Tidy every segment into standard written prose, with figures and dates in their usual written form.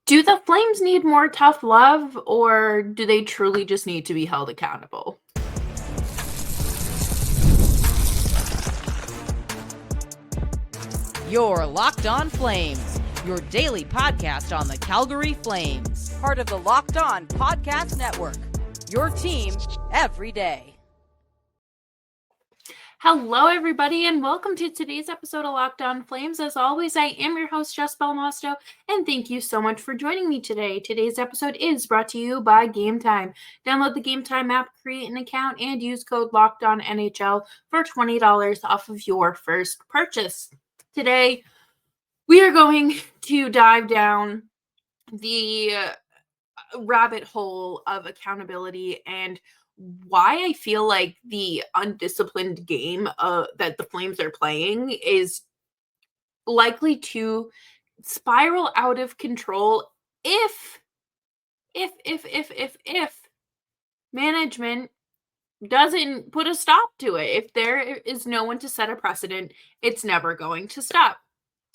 Do the Flames need more tough love, or do they truly just need to be held accountable? You're Locked On Flames, your daily podcast on the Calgary Flames. Part of the Locked On Podcast Network, your team every day. Hello, everybody, and welcome to today's episode of Locked On Flames. As always, I am your host, Jess Belmosto, and thank you so much for joining me today. Today's episode is brought to you by Game Time. Download the Game Time app, create an account, and use code LOCKEDONNHL for $20 off of your first purchase. Today, we are going to dive down the rabbit hole of accountability and why I feel like the undisciplined game that the Flames are playing is likely to spiral out of control if management doesn't put a stop to it. If there is no one to set a precedent, it's never going to stop.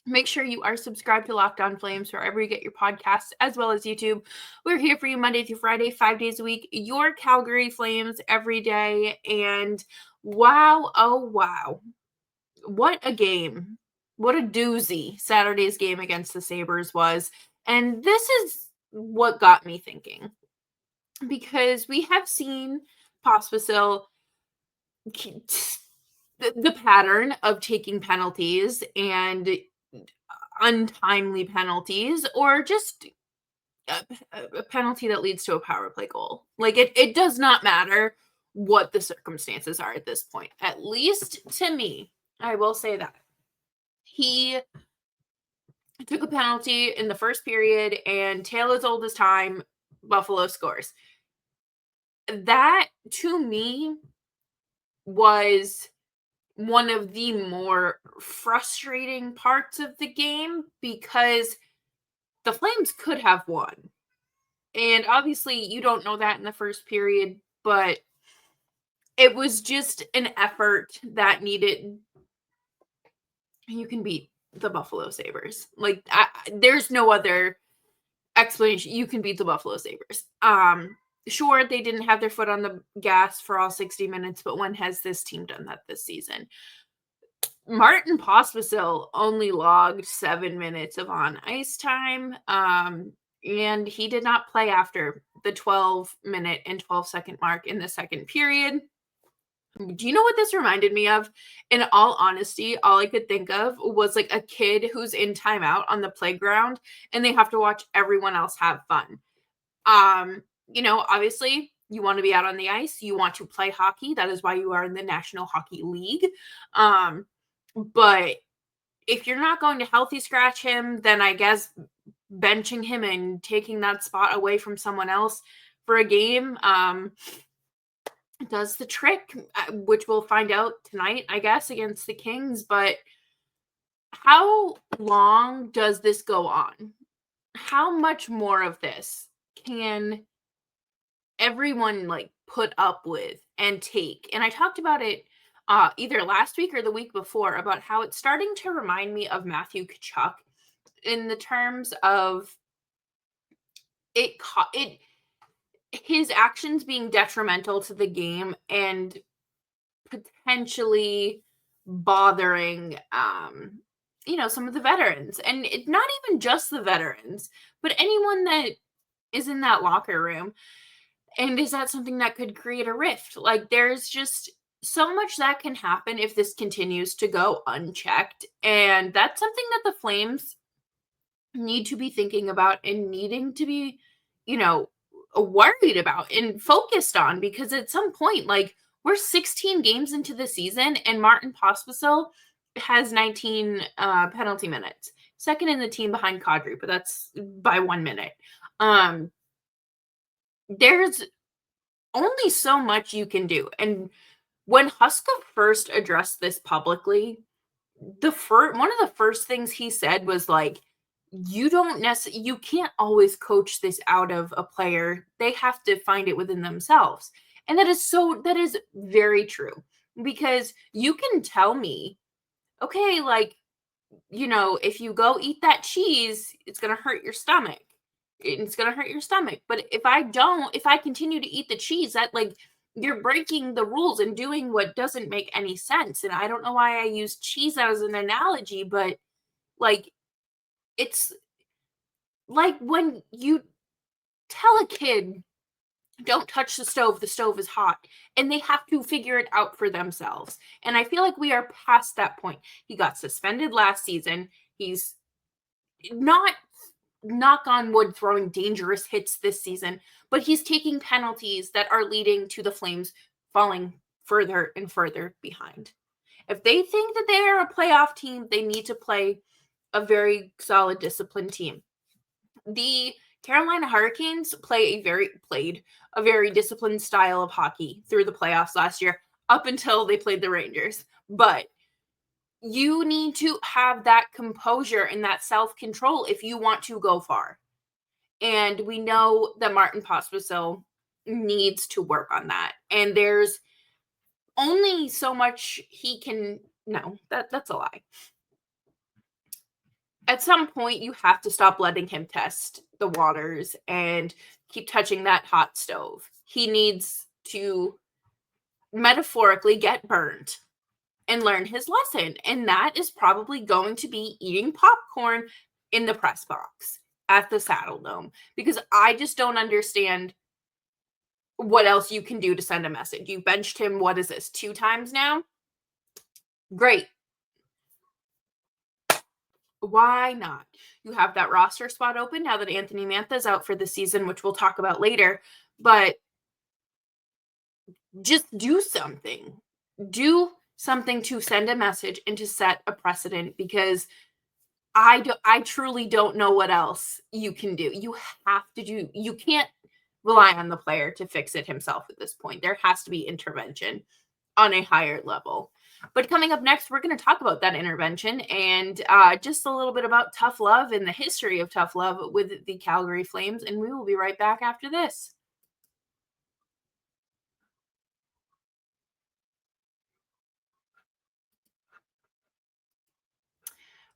Make sure you are subscribed to Locked On Flames wherever you get your podcasts, as well as YouTube. We're here for you Monday through Friday, 5 days a week. Your Calgary Flames every day. And wow, oh wow. What a game. What a doozy Saturday's game against the Sabres was. And this is what got me thinking. Because we have seen Pospisil the pattern of taking penalties and untimely penalties, or just a penalty that leads to a power play goal. Like it does not matter what the circumstances are at this point. At least to me, I will say that he took a penalty in the first period, and tail as old as time, Buffalo scores. That to me was one of the more frustrating parts of the game, because the Flames could have won. And obviously you don't know that in the first period, but it was just an effort that needed. You can beat the Buffalo Sabres. Like there's no other explanation. You can beat the Buffalo Sabres. Sure, they didn't have their foot on the gas for all 60 minutes, but when has this team done that this season? Martin Pospisil only logged 7 minutes of on ice time, and he did not play after the 12-minute and 12-second mark in the second period. Do you know what this reminded me of? In all honesty, all I could think of was like a kid who's in timeout on the playground and they have to watch everyone else have fun. Obviously, you want to be out on the ice. You want to play hockey. That is why you are in the National Hockey League. But if you're not going to healthy scratch him, then I guess benching him and taking that spot away from someone else for a game does the trick, which we'll find out tonight, I guess, against the Kings. But how long does this go on? How much more of this can everyone put up with and take? And I talked about it either last week or the week before about how it's starting to remind me of Matthew Tkachuk in the terms of his actions being detrimental to the game and potentially bothering some of the veterans. And it's not even just the veterans, but anyone that is in that locker room. And is that something that could create a rift? Like, there's just so much that can happen if this continues to go unchecked. And that's something that the Flames need to be thinking about and needing to be, worried about and focused on, because at some point, we're 16 games into the season and Martin Pospisil has 19 penalty minutes. Second in the team behind Kadri, but that's by 1 minute. There's only so much you can do. And when Huska first addressed this publicly, one of the first things he said was you can't always coach this out of a player. They have to find it within themselves. And that is very true, because you can tell me, okay, if you go eat that cheese, it's going to hurt your stomach. it's going to hurt your stomach. But if I continue to eat the cheese, that like you're breaking the rules and doing what doesn't make any sense. And I don't know why I use cheese as an analogy, but like it's like when you tell a kid, don't touch the stove is hot, and they have to figure it out for themselves. And I feel like we are past that point. He got suspended last season. He's not, knock on wood, throwing dangerous hits this season, but he's taking penalties that are leading to the Flames falling further and further behind. If they think that they are a playoff team, they need to play a very solid, disciplined team. The Carolina Hurricanes played a very disciplined style of hockey through the playoffs last year, up until they played the Rangers. But you need to have that composure and that self-control if you want to go far. And we know that Martin Pospisil needs to work on that. And there's only so much he can. No, that's a lie. At some point, you have to stop letting him test the waters and keep touching that hot stove. He needs to metaphorically get burned and learn his lesson. And that is probably going to be eating popcorn in the press box at the Saddle Dome, because I just don't understand what else you can do to send a message. You benched him, what is this, 2 times now? Great. Why not? You have that roster spot open now that Anthony Mantha is out for the season, which we'll talk about later. But just do something. Do something to send a message and to set a precedent, because I truly don't know what else you can do. You can't rely on the player to fix it himself at this point. There has to be intervention on a higher level. But coming up next, we're going to talk about that intervention and just a little bit about tough love and the history of tough love with the Calgary Flames. And we will be right back after this.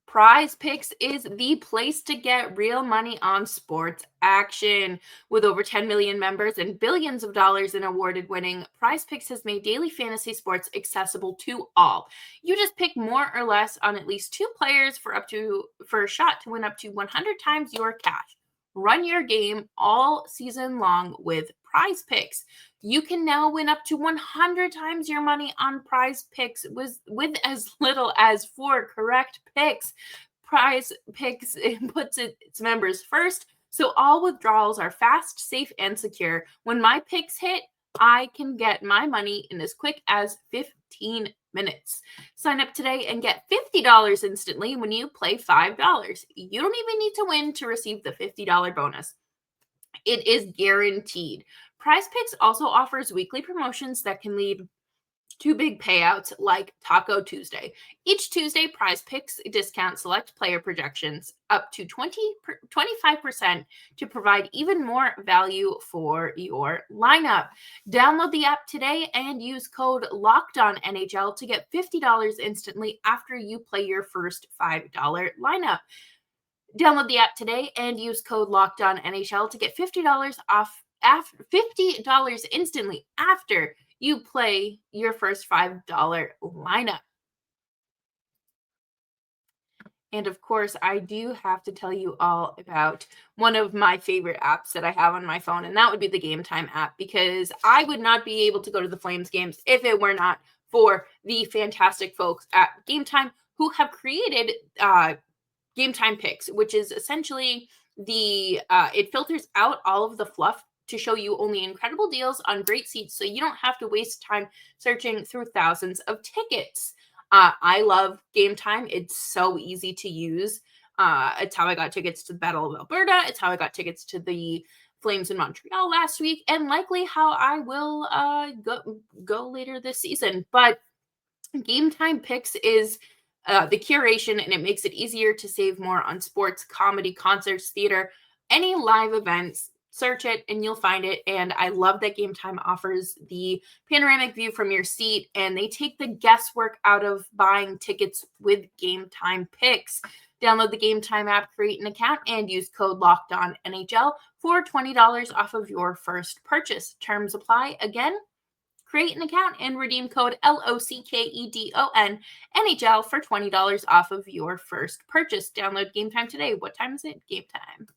Prize Picks is the place to get real money on sports action. With over 10 million members and billions of dollars in awarded winning, Prize Picks has made daily fantasy sports accessible to all. You just pick more or less on at least 2 players for a shot to win up to 100 times your cash. Run your game all season long with Prize Picks. You can now win up to 100 times your money on Prize Picks with as little as 4 correct picks. Prize Picks puts its members first, so all withdrawals are fast, safe, and secure. When my picks hit, I can get my money in as quick as 15 minutes. Sign up today and get $50 instantly when you play $5. You don't even need to win to receive the $50 bonus. It is guaranteed. Prize Picks also offers weekly promotions that can lead to big payouts like Taco Tuesday. Each Tuesday, Prize Picks discount select player projections up to 25% to provide even more value for your lineup. Download the app today and use code LOCKEDONNHL to get $50 instantly after you play your first $5 lineup. Download the app today and use code LOCKEDONNHL to get $50 off, $50 instantly after you play your first $5 lineup. And of course, I do have to tell you all about one of my favorite apps that I have on my phone, and that would be the Game Time app, because I would not be able to go to the Flames games if it were not for the fantastic folks at Game Time who have created Game Time Picks, which is essentially it filters out all of the fluff to show you only incredible deals on great seats, so you don't have to waste time searching through thousands of tickets. I love Game Time. It's so easy to use. It's how I got tickets to the Battle of Alberta. It's how I got tickets to the Flames in Montreal last week, and likely how I will go later this season. But Game Time Picks is the curation, and it makes it easier to save more on sports, comedy, concerts, theater, any live events. Search it and you'll find it. And I love that Game Time offers the panoramic view from your seat, and they take the guesswork out of buying tickets with Game Time Picks. Download the Game Time app, create an account, and use code LOCKEDONNHL for $20 off of your first purchase. Terms apply. Again, create an account and redeem code LOCKEDON NHL for $20 off of your first purchase. Download Game Time today. What time is it? Game Time.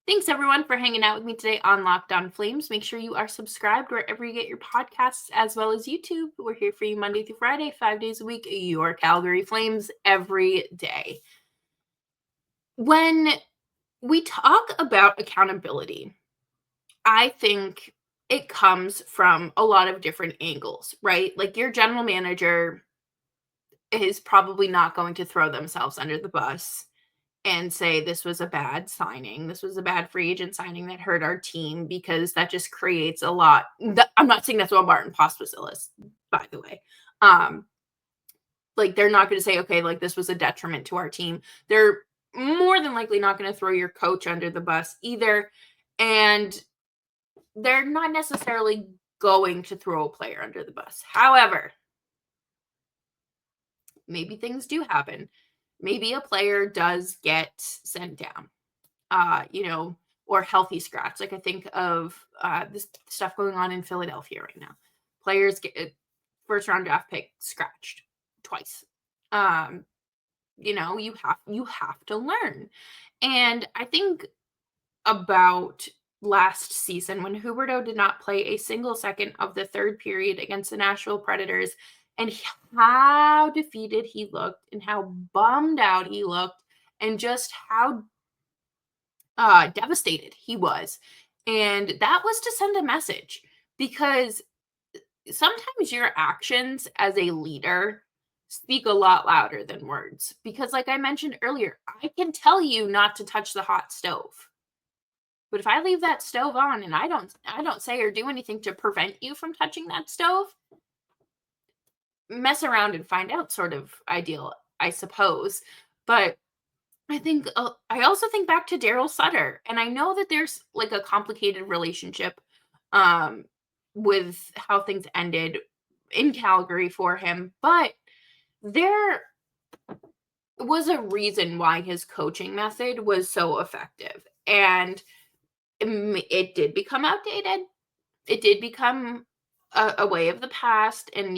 Thanks everyone for hanging out with me today on Locked On Flames. Make sure you are subscribed wherever you get your podcasts as well as YouTube. We're here for you Monday through Friday, 5 days a week. Your Calgary Flames every day. When we talk about accountability, I think it comes from a lot of different angles, right? Like your general manager is probably not going to throw themselves under the bus and say this was a bad signing. This was a bad free agent signing that hurt our team, because that just creates a lot. I'm not saying that's what Martin Pospisil is, by the way. Like they're not going to say, okay, like this was a detriment to our team. They're more than likely not going to throw your coach under the bus either. And they're not necessarily going to throw a player under the bus. However, maybe things do happen. Maybe a player does get sent down, or healthy scratch. Like I think of this stuff going on in Philadelphia right now. Players get first round draft pick scratched twice. You have to learn. And I think about last season when Huberdeau did not play a single second of the third period against the Nashville Predators, and how defeated he looked and how bummed out he looked and just how devastated he was. And that was to send a message, because sometimes your actions as a leader speak a lot louder than words. Because like I mentioned earlier, I can tell you not to touch the hot stove. But if I leave that stove on and I don't say or do anything to prevent you from touching that stove, mess around and find out sort of ideal, I suppose. But I also think back to Daryl Sutter, and I know that there's like a complicated relationship with how things ended in Calgary for him, but there was a reason why his coaching method was so effective. And it did become outdated. It did become a way of the past. And,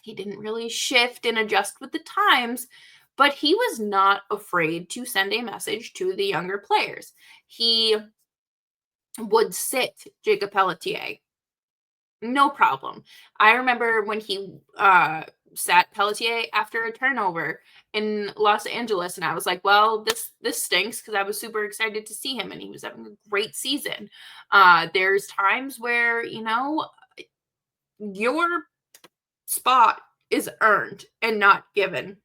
he didn't really shift and adjust with the times, but he was not afraid to send a message to the younger players. He would sit Jacob Pelletier. No problem. I remember when he sat Pelletier after a turnover in Los Angeles, and I was like, well, this stinks, because I was super excited to see him and he was having a great season. There's times where, your spot is earned and not given.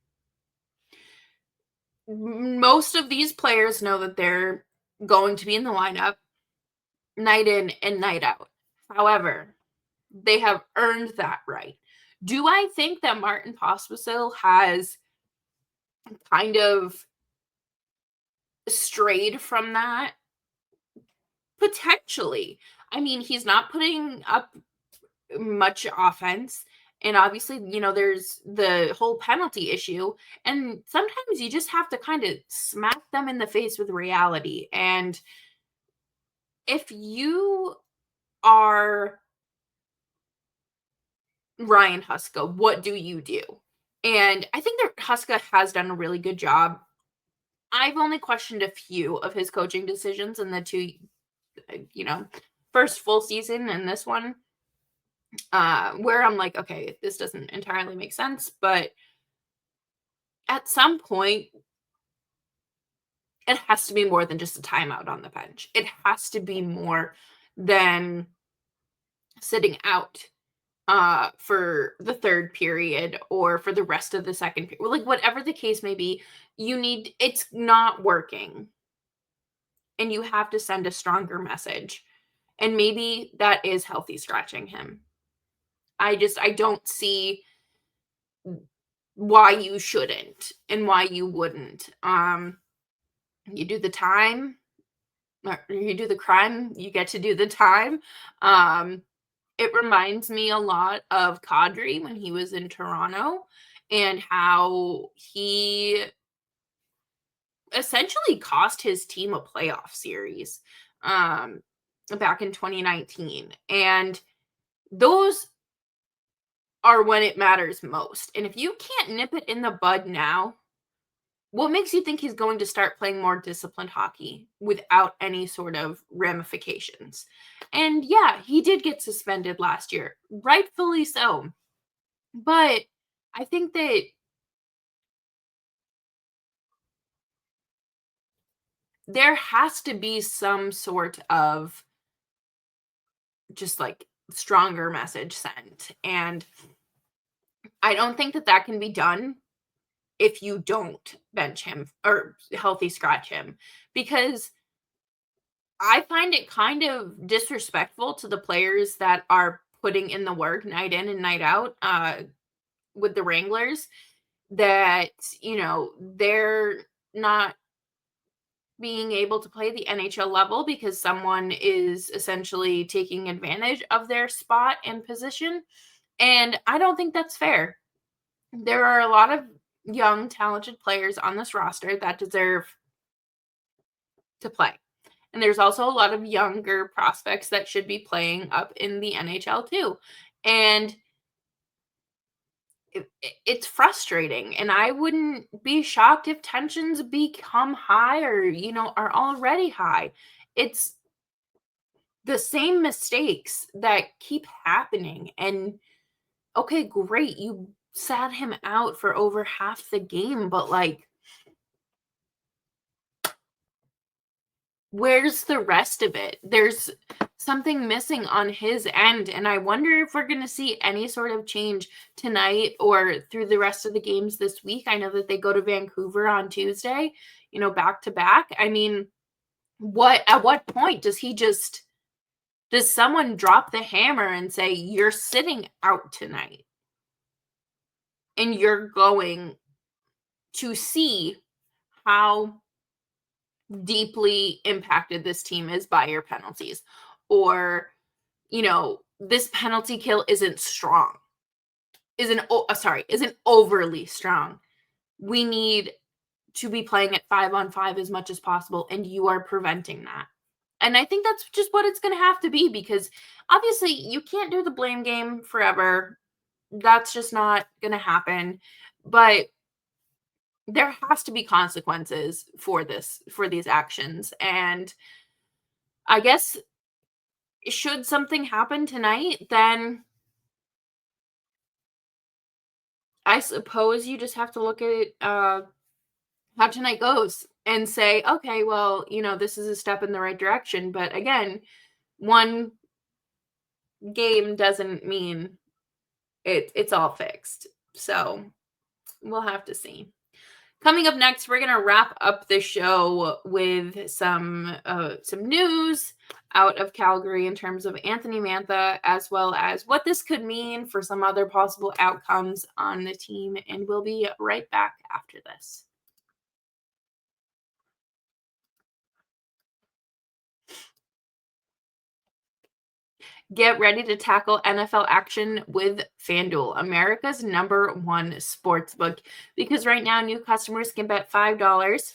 Most of these players know that they're going to be in the lineup night in and night out. However, they have earned that right. Do I think that Martin Pospisil has kind of strayed from that? Potentially. I mean, he's not putting up much offense. And obviously, there's the whole penalty issue. And sometimes you just have to kind of smack them in the face with reality. And if you are Ryan Huska, what do you do? And I think that Huska has done a really good job. I've only questioned a few of his coaching decisions in the two, first full season and this one, where I'm like, okay, this doesn't entirely make sense. But at some point, it has to be more than just a timeout on the bench. It has to be more than sitting out for the third period or for the rest of the second period. Like whatever the case may be, it's not working. And you have to send a stronger message. And maybe that is healthy scratching him. I don't see why you shouldn't and why you wouldn't. You do the time, or you do the crime, you get to do the time. It reminds me a lot of Kadri when he was in Toronto and how he essentially cost his team a playoff series, um, back in 2019, and those are when it matters most, and if you can't nip it in the bud now, what makes you think he's going to start playing more disciplined hockey without any sort of ramifications? And yeah, he did get suspended last year, rightfully so. But I think that there has to be some sort of just like stronger message sent. And I don't think that that can be done if you don't bench him or healthy scratch him, because I find it kind of disrespectful to the players that are putting in the work night in and night out, with the Wranglers, that, they're not being able to play the NHL level because someone is essentially taking advantage of their spot and position. And I don't think that's fair. There are a lot of young, talented players on this roster that deserve to play. And there's also a lot of younger prospects that should be playing up in the NHL too. And it's frustrating. And I wouldn't be shocked if tensions become high or, are already high. It's the same mistakes that keep happening. And okay, great. You sat him out for over half the game, but like, where's the rest of it? There's something missing on his end, and I wonder if we're going to see any sort of change tonight or through the rest of the games this week. I know that they go to Vancouver on Tuesday, back to back. I mean, at what point does someone drop the hammer and say you're sitting out tonight and you're going to see how deeply impacted this team is by your penalties, or this penalty kill isn't overly strong. We need to be playing at 5-on-5 as much as possible, and you are preventing that. And I think that's just what it's going to have to be, because obviously you can't do the blame game forever. That's just not going to happen. But there has to be consequences for these actions. And I guess should something happen tonight, then I suppose you just have to look at it, how tonight goes and say, okay, well, this is a step in the right direction. But again, one game doesn't mean it's all fixed. So we'll have to see. Coming up next, we're gonna wrap up the show with some news out of Calgary in terms of Anthony Mantha, as well as what this could mean for some other possible outcomes on the team. And we'll be right back after this. Get ready to tackle NFL action with FanDuel, America's #1 sportsbook. Because right now, new customers can bet $5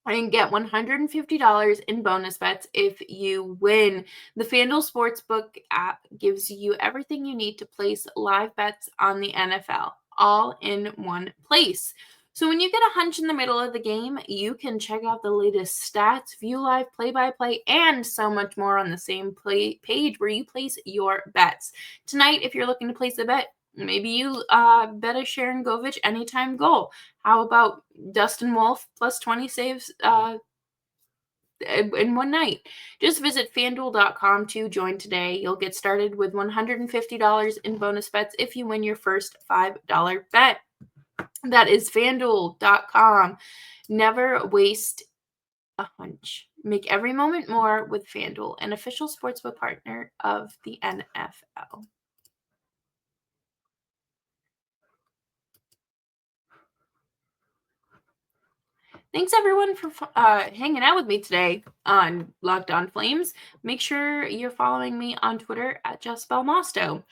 and get $150 in bonus bets if you win. The FanDuel Sportsbook app gives you everything you need to place live bets on the NFL, all in one place. So when you get a hunch in the middle of the game, you can check out the latest stats, view live play-by-play, and so much more on the same page where you place your bets. Tonight, if you're looking to place a bet, maybe you bet a Sharon Govich anytime goal. How about Dustin Wolf plus 20 saves in one night? Just visit FanDuel.com to join today. You'll get started with $150 in bonus bets if you win your first $5 bet. That is FanDuel.com. Never waste a hunch. Make every moment more with FanDuel, an official sportsbook partner of the NFL. Thanks everyone for hanging out with me today on Locked On Flames. Make sure you're following me on Twitter at Jess Belmosto.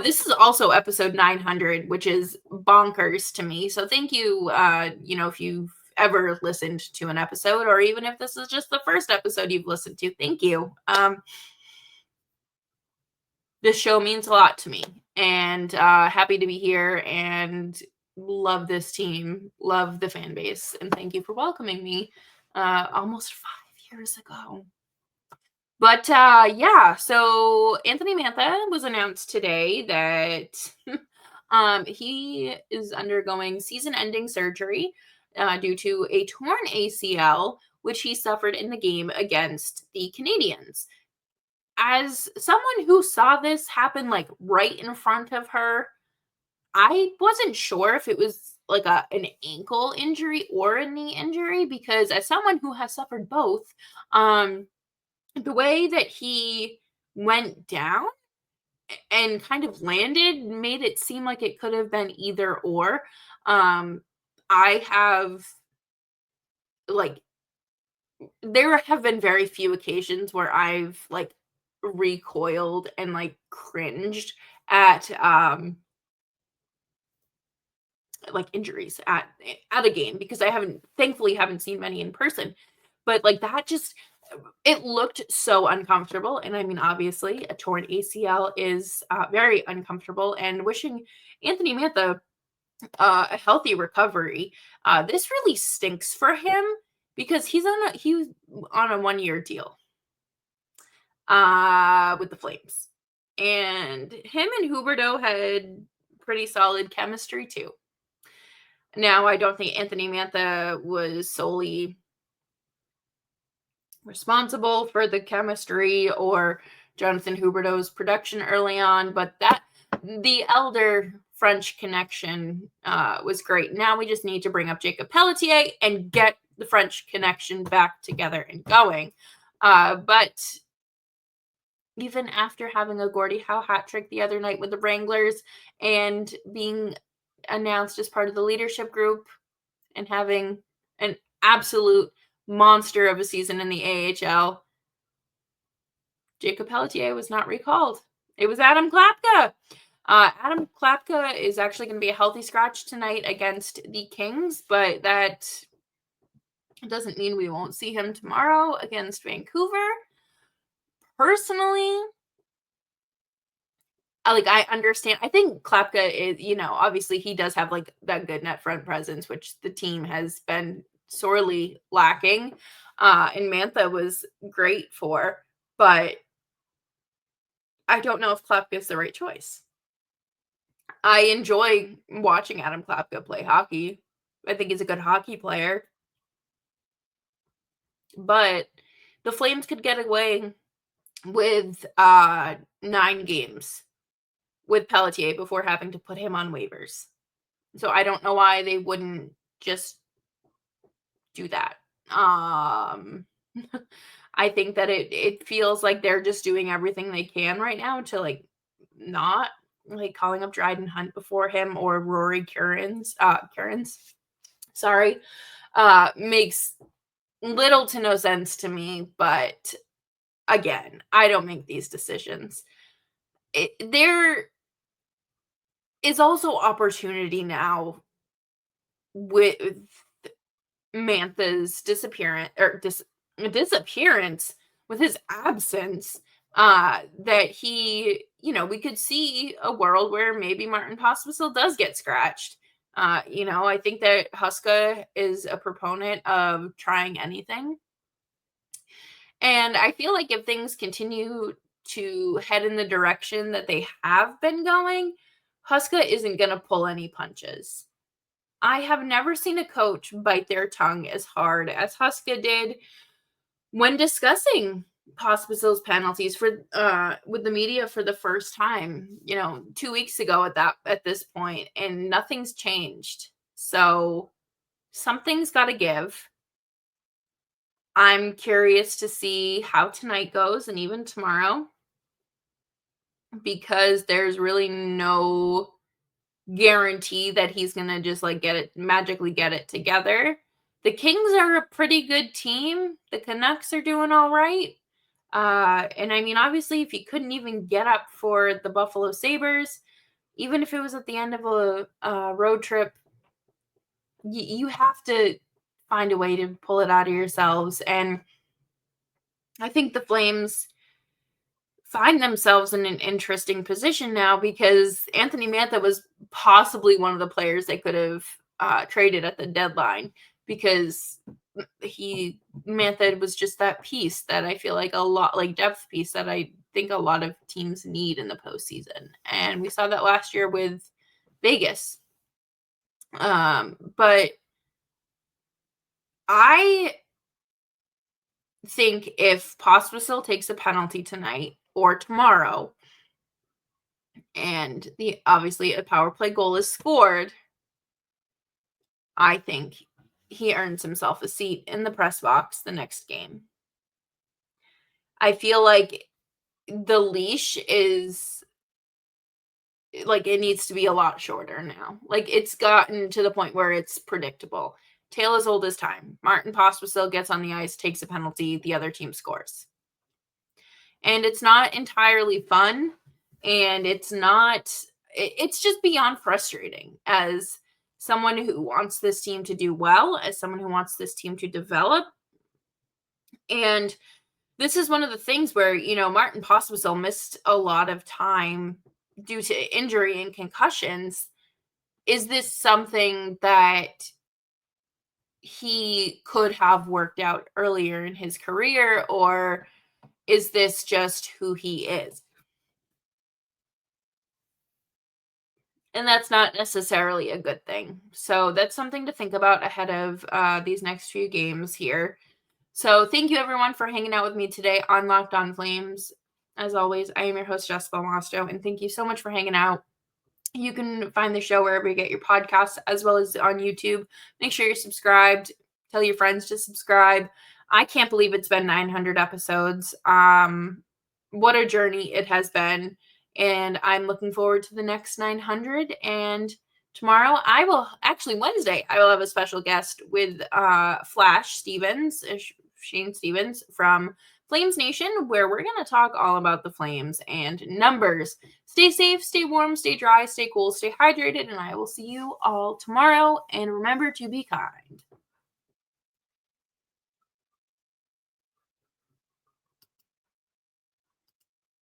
This is also episode 900, which is bonkers to me. So thank you. If you've ever listened to an episode, or even if this is just the first episode you've listened to, thank you. This show means a lot to me, and happy to be here and love this team, love the fan base, and thank you for welcoming me almost 5 years ago. But so Anthony Mantha was announced today that he is undergoing season-ending surgery due to a torn ACL, which he suffered in the game against the Canadiens. As someone who saw this happen like right in front of her, I wasn't sure if it was like an ankle injury or a knee injury, because as someone who has suffered both, the way that he went down and kind of landed made it seem like it could have been either or. I have like there have been very few occasions where I've like recoiled and like cringed at like injuries at a game, because I thankfully haven't seen many in person. But like that just it looked so uncomfortable. And I mean, obviously a torn ACL is very uncomfortable, and wishing Anthony Mantha a healthy recovery. This really stinks for him, because he was on a 1-year deal with the Flames. And him and Huberdeau had pretty solid chemistry too. Now, I don't think Anthony Mantha was solely responsible for the chemistry or Jonathan Huberdeau's production early on, but that the elder French connection was great. Now we just need to bring up Jacob Pelletier and get the French connection back together and going. But even after having a Gordie Howe hat trick the other night with the Wranglers and being announced as part of the leadership group and having an absolute monster of a season in the AHL, Jacob Pelletier was not recalled. It was Adam Klapka. Adam Klapka is actually going to be a healthy scratch tonight against the Kings, but that doesn't mean we won't see him tomorrow against Vancouver. Personally, I understand. I think Klapka is, obviously he does have like that good net front presence, which the team has been sorely lacking. And Mantha was great for, but I don't know if Klapka is the right choice. I enjoy watching Adam Klapka play hockey. I think he's a good hockey player. But the Flames could get away with 9 games with Pelletier before having to put him on waivers. So I don't know why they wouldn't just do that. I think that it feels like they're just doing everything they can right now to like not like calling up Dryden Hunt before him or Rory Cairns, makes little to no sense to me. But again, I don't make these decisions. There is also opportunity now with Mantha's disappearance with his absence, that he, we could see a world where maybe Martin Pospisil does get scratched. I think that Huska is a proponent of trying anything. And I feel like if things continue to head in the direction that they have been going, Huska isn't going to pull any punches. I have never seen a coach bite their tongue as hard as Huska did when discussing Pospisil's penalties with the media for the first time, 2 weeks ago at this point, and nothing's changed. So something's got to give. I'm curious to see how tonight goes and even tomorrow, because there's really no guarantee that he's going to just like magically get it together. the Kings are a pretty good team. The Canucks are doing all right. And I mean, obviously, if you couldn't even get up for the Buffalo Sabres, even if it was at the end of a road trip, you have to find a way to pull it out of yourselves. And I think the Flames find themselves in an interesting position now because Anthony Mantha was possibly one of the players they could have traded at the deadline, because Mantha was just that piece that I feel like a lot, like depth piece that I think a lot of teams need in the postseason. And we saw that last year with Vegas. But I think if Pospisil takes a penalty tonight or tomorrow, and obviously a power play goal is scored, I think he earns himself a seat in the press box the next game. I feel like the leash is like, it needs to be a lot shorter now. Like, it's gotten to the point where it's predictable. Tale as old as time. Martin Pospisil gets on the ice, takes a penalty, the other team scores. And it's not entirely fun, and it's just beyond frustrating as someone who wants this team to do well, as someone who wants this team to develop. And this is one of the things where, Martin Pospisil missed a lot of time due to injury and concussions. Is this something that he could have worked out earlier in his career, or is this just who he is? And that's not necessarily a good thing. So that's something to think about ahead of these next few games here. So thank you, everyone, for hanging out with me today on Locked On Flames. As always, I am your host, Jessica Mosto, and thank you so much for hanging out. You can find the show wherever you get your podcasts, as well as on YouTube. Make sure you're subscribed. Tell your friends to subscribe. I can't believe it's been 900 episodes. What a journey it has been. And I'm looking forward to the next 900. And tomorrow, Wednesday, I will have a special guest with Shane Stevens from Flames Nation, where we're going to talk all about the Flames and numbers. Stay safe, stay warm, stay dry, stay cool, stay hydrated, and I will see you all tomorrow. And remember to be kind.